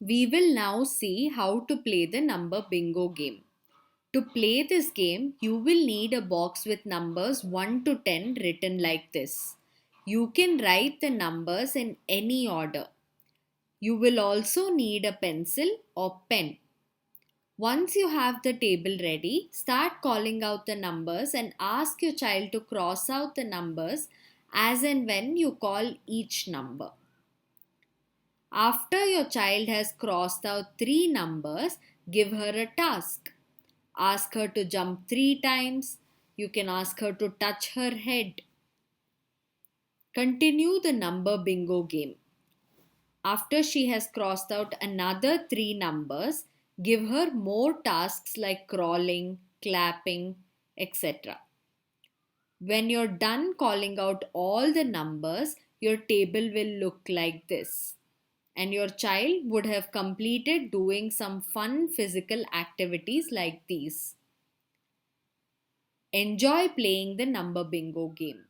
We will now see how to play the number bingo game. To play this game, you will need a box with numbers 1 to 10 written like this. You can write the numbers in any order. You will also need a pencil or pen. Once you have the table ready, start calling out the numbers and ask your child to cross out the numbers as and when you call each number. After your child has crossed out three numbers, give her a task. Ask her to jump three times. You can ask her to touch her head. Continue the number bingo game. After she has crossed out another three numbers, give her more tasks like crawling, clapping, etc. When you're done calling out all the numbers, your table will look like this. And your child would have completed doing some fun physical activities like these. Enjoy playing the number bingo game.